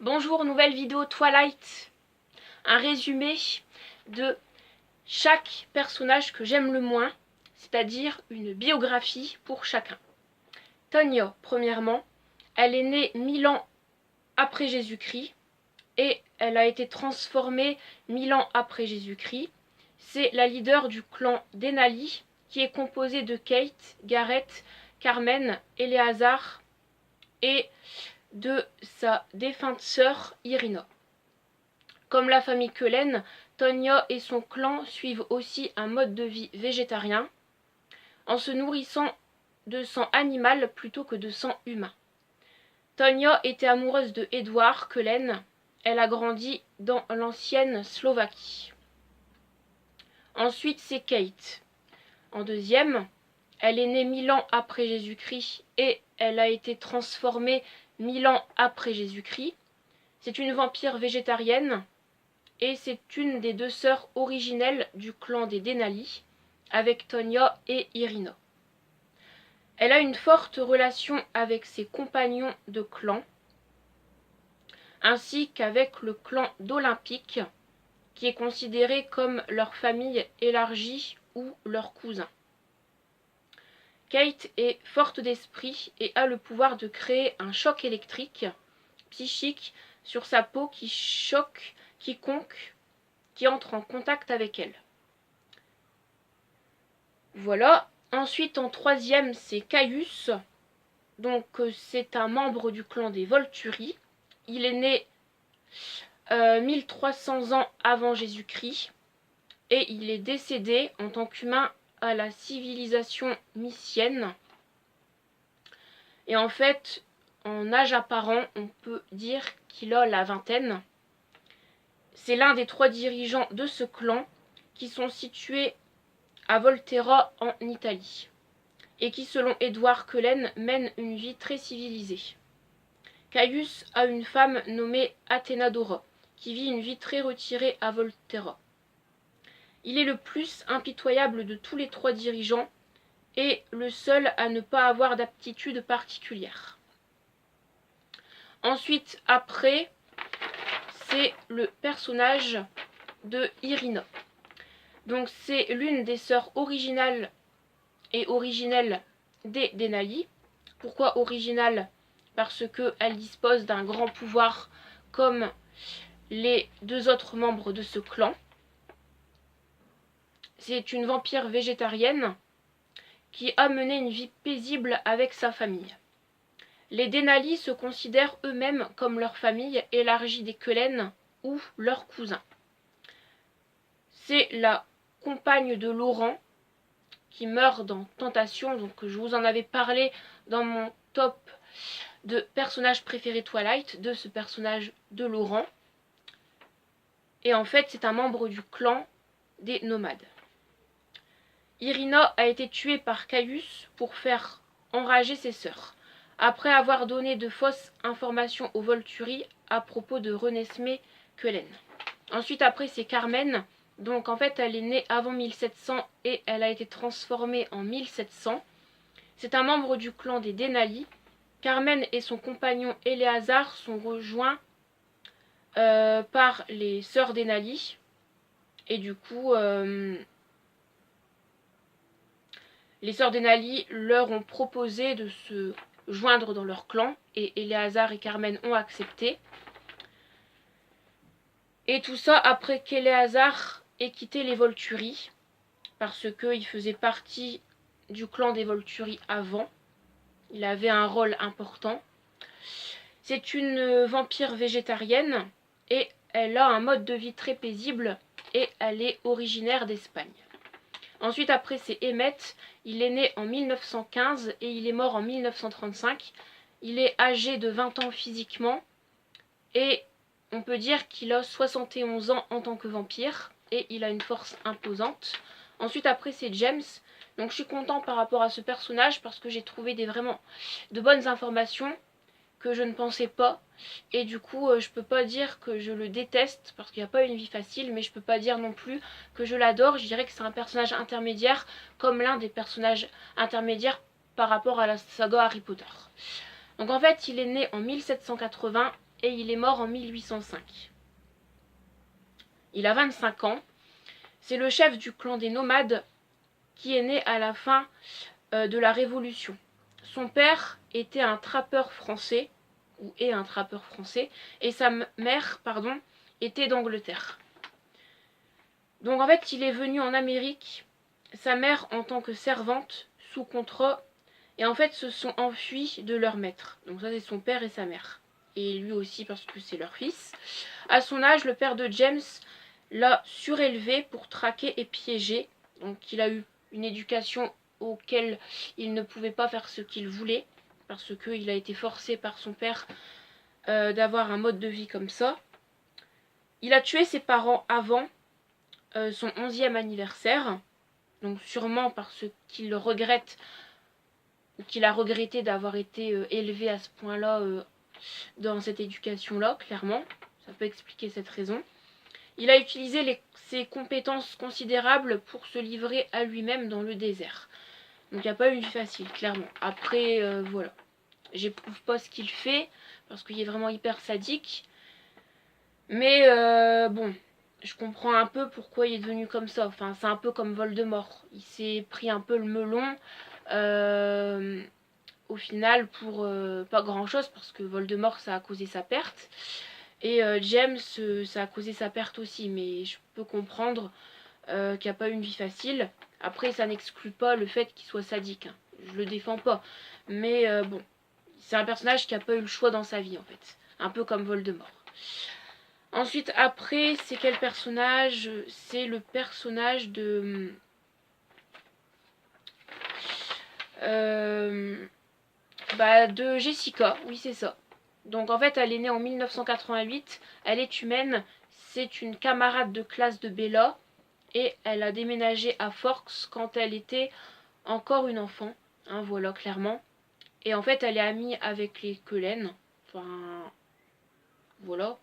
Bonjour, nouvelle vidéo Twilight. Un résumé de chaque personnage que j'aime le moins, c'est-à-dire une biographie pour chacun. Tonya, premièrement, elle est née 1000 ans après Jésus-Christ et elle a été transformée 1000 ans après Jésus-Christ. C'est la leader du clan Denali qui est composé de Kate, Gareth, Carmen, Eleazar et de sa défunte sœur Irina. Comme la famille Cullen, Tonya et son clan suivent aussi un mode de vie végétarien en se nourrissant de sang animal plutôt que de sang humain. Tonya était amoureuse de Edward Cullen. Elle a grandi dans l'ancienne Slovaquie. Ensuite, c'est Kate. En deuxième, elle est née 1000 ans après Jésus-Christ et elle a été transformée 1000 ans après Jésus-Christ. C'est une vampire végétarienne et c'est une des deux sœurs originelles du clan des Denali avec Tonya et Irina. Elle a une forte relation avec ses compagnons de clan ainsi qu'avec le clan d'Olympique qui est considéré comme leur famille élargie ou leur cousin. Kate est forte d'esprit et a le pouvoir de créer un choc électrique, psychique, sur sa peau qui choque quiconque qui entre en contact avec elle. Voilà. Ensuite, en troisième, c'est Caius. Donc, c'est un membre du clan des Volturi. Il est né 1300 ans avant Jésus-Christ et il est décédé en tant qu'humain à la civilisation mysienne. Et en fait, en âge apparent, on peut dire qu'il a la vingtaine. C'est l'un des 3 dirigeants de ce clan qui sont situés à Volterra en Italie et qui, selon Edward Cullen, mène une vie très civilisée. Caius a une femme nommée Athénadora qui vit une vie très retirée à Volterra. Il est le plus impitoyable de tous les 3 dirigeants et le seul à ne pas avoir d'aptitude particulière. Ensuite, après, c'est le personnage de Irina. Donc c'est l'une des sœurs originales et originelles des Denali. Pourquoi originale? Parce qu'elle dispose d'un grand pouvoir comme les 2 autres membres de ce clan. C'est une vampire végétarienne qui a mené une vie paisible avec sa famille. Les Denali se considèrent eux-mêmes comme leur famille élargie des Cullen ou leurs cousins. C'est la compagne de Laurent qui meurt dans Tentation, donc je vous en avais parlé dans mon top de personnages préférés Twilight, de ce personnage de Laurent. Et en fait, c'est un membre du clan des nomades. Irina a été tuée par Caius pour faire enrager ses sœurs, après avoir donné de fausses informations aux Volturi à propos de Renesmee Cullen. Ensuite, après, c'est Carmen. Donc en fait, elle est née avant 1700 et elle a été transformée en 1700. C'est un membre du clan des Denali. Carmen et son compagnon Eleazar sont rejoints par les sœurs Denali. Et du coup, les sœurs Denali leur ont proposé de se joindre dans leur clan. Et Eleazar et Carmen ont accepté. Et tout ça après qu'Eleazar ait quitté les Volturi, parce qu'il faisait partie du clan des Volturi avant. Il avait un rôle important. C'est une vampire végétarienne et elle a un mode de vie très paisible et elle est originaire d'Espagne. Ensuite, après, c'est Emmett. Il est né en 1915 et il est mort en 1935. Il est âgé de 20 ans physiquement et on peut dire qu'il a 71 ans en tant que vampire et il a une force imposante. Ensuite, après, c'est James. Donc je suis content par rapport à ce personnage parce que j'ai trouvé vraiment de bonnes informations que je ne pensais pas. Et du coup, je peux pas dire que je le déteste parce qu'il n'y a pas une vie facile, mais je peux pas dire non plus que je l'adore. Je dirais que c'est un personnage intermédiaire comme l'un des personnages intermédiaires par rapport à la saga Harry Potter. Donc en fait, il est né en 1780 et il est mort en 1805. Il a 25 ans. C'est le chef du clan des nomades qui est né à la fin de la Révolution. Son père était un trappeur français, ou est un trappeur français, et sa mère, était d'Angleterre. Donc en fait, il est venu en Amérique, sa mère en tant que servante, sous contrat, et en fait se sont enfuis de leur maître. Donc ça c'est son père et sa mère. Et lui aussi parce que c'est leur fils. À son âge, le père de James l'a surélevé pour traquer et piéger. Donc il a eu une éducation auquel il ne pouvait pas faire ce qu'il voulait, parce qu'il a été forcé par son père d'avoir un mode de vie comme ça. Il a tué ses parents avant son 11e anniversaire, donc sûrement parce qu'il regrette ou qu'il a regretté d'avoir été élevé à ce point-là dans cette éducation-là, clairement. Ça peut expliquer cette raison. Il a utilisé ses compétences considérables pour se livrer à lui-même dans le désert. Donc il n'y a pas eu une vie facile, clairement. Après, voilà. J'éprouve pas ce qu'il fait, parce qu'il est vraiment hyper sadique. Mais bon, je comprends un peu pourquoi il est devenu comme ça. Enfin, c'est un peu comme Voldemort. Il s'est pris un peu le melon, au final, pour pas grand-chose, parce que Voldemort, ça a causé sa perte. Et James, ça a causé sa perte aussi. Mais je peux comprendre qu'il n'y a pas eu une vie facile. Après, ça n'exclut pas le fait qu'il soit sadique. Hein. Je le défends pas. Mais bon, c'est un personnage qui n'a pas eu le choix dans sa vie, en fait. Un peu comme Voldemort. Ensuite, après, c'est quel personnage? C'est le personnage de... de Jessica, oui c'est ça. Donc en fait, elle est née en 1988, elle est humaine, c'est une camarade de classe de Bella, et elle a déménagé à Forks quand elle était encore une enfant, hein, voilà, clairement. Et en fait, elle est amie avec les Cullen, enfin, voilà.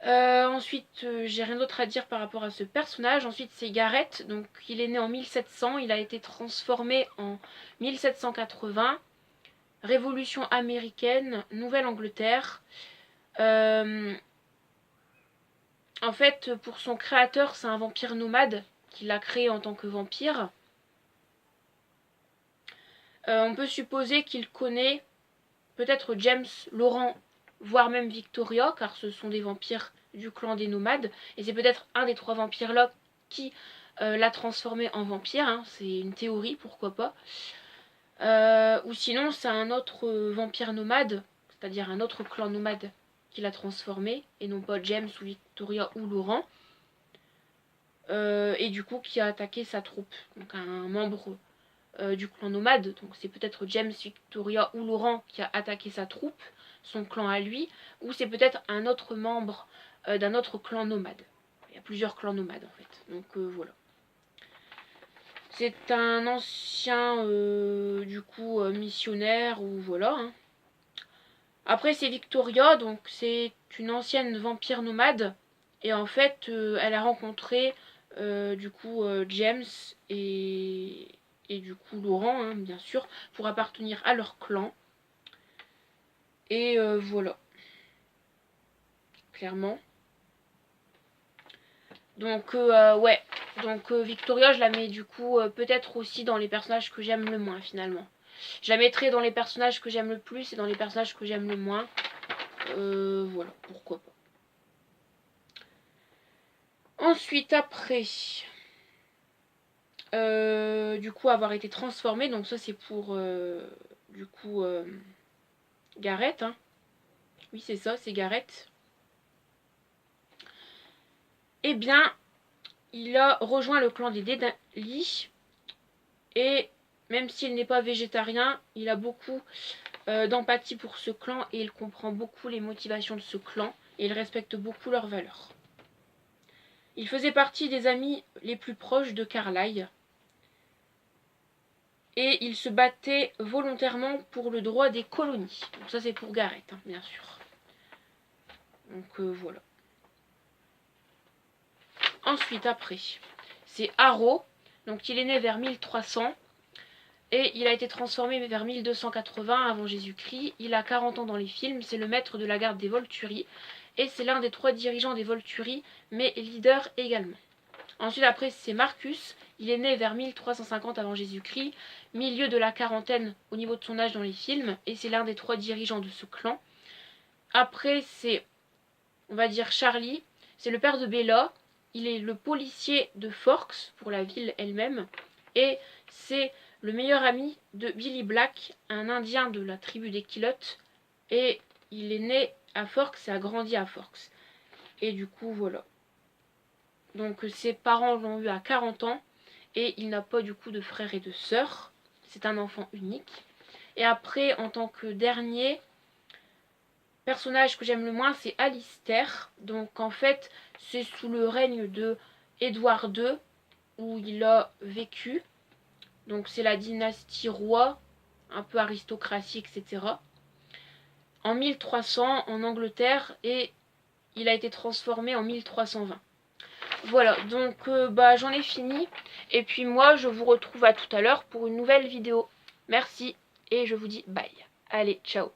Ensuite, j'ai rien d'autre à dire par rapport à ce personnage. Ensuite, c'est Gareth. Donc, il est né en 1700. Il a été transformé en 1780. Révolution américaine, Nouvelle-Angleterre. En fait, pour son créateur, c'est un vampire nomade qu'il a créé en tant que vampire. On peut supposer qu'il connaît peut-être James, Laurent, voire même Victoria, car ce sont des vampires du clan des nomades, et c'est peut-être un des 3 vampires là qui l'a transformé en vampire, hein. C'est une théorie, pourquoi pas. Ou sinon c'est un autre vampire nomade, c'est-à-dire un autre clan nomade qui l'a transformé, et non pas James ou Victoria ou Laurent, et du coup qui a attaqué sa troupe, donc un membre du clan nomade, donc c'est peut-être James, Victoria ou Laurent qui a attaqué sa troupe, son clan à lui, ou c'est peut-être un autre membre d'un autre clan nomade. Il y a plusieurs clans nomades en fait, donc voilà. C'est un ancien du coup missionnaire, ou voilà. Hein. Après c'est Victoria, donc c'est une ancienne vampire nomade, et en fait elle a rencontré du coup James et du coup Laurent, hein, bien sûr, pour appartenir à leur clan. Et voilà, clairement. Donc ouais, donc Victoria, je la mets du coup peut-être aussi dans les personnages que j'aime le moins finalement. Je la mettrai dans les personnages que j'aime le plus et dans les personnages que j'aime le moins. Voilà, pourquoi pas. Ensuite, après, du coup avoir été transformé, donc ça c'est pour du coup Gareth, hein. Oui c'est ça, c'est Gareth. Eh bien, il a rejoint le clan des Dédali, et même s'il n'est pas végétarien, il a beaucoup d'empathie pour ce clan, et il comprend beaucoup les motivations de ce clan, et il respecte beaucoup leurs valeurs. Il faisait partie des amis les plus proches de Carlyle, et il se battait volontairement pour le droit des colonies. Donc ça c'est pour Gareth, hein, bien sûr. Donc voilà. Ensuite, après, c'est Harrow. Donc il est né vers 1300. Et il a été transformé vers 1280 avant Jésus-Christ. Il a 40 ans dans les films, c'est le maître de la garde des Volturi. Et c'est l'un des 3 dirigeants des Volturi, mais leader également. Ensuite, après, c'est Marcus. Il est né vers 1350 avant Jésus-Christ, milieu de la quarantaine au niveau de son âge dans les films, et c'est l'un des 3 dirigeants de ce clan. Après, c'est, on va dire, Charlie. C'est le père de Bella. Il est le policier de Forks, pour la ville elle-même. Et c'est le meilleur ami de Billy Black, un indien de la tribu des Quilotes. Et il est né à Forks et a grandi à Forks. Et du coup, voilà. Donc ses parents l'ont eu à 40 ans. Et il n'a pas du coup de frères et de sœurs. C'est un enfant unique. Et après, en tant que dernier personnage que j'aime le moins, c'est Alistair. Donc en fait, c'est sous le règne de Édouard II où il a vécu. Donc c'est la dynastie roi, un peu aristocratie, etc. En 1300 en Angleterre et il a été transformé en 1320. Voilà, donc j'en ai fini. Et puis moi, je vous retrouve à tout à l'heure pour une nouvelle vidéo. Merci et je vous dis bye. Allez, ciao.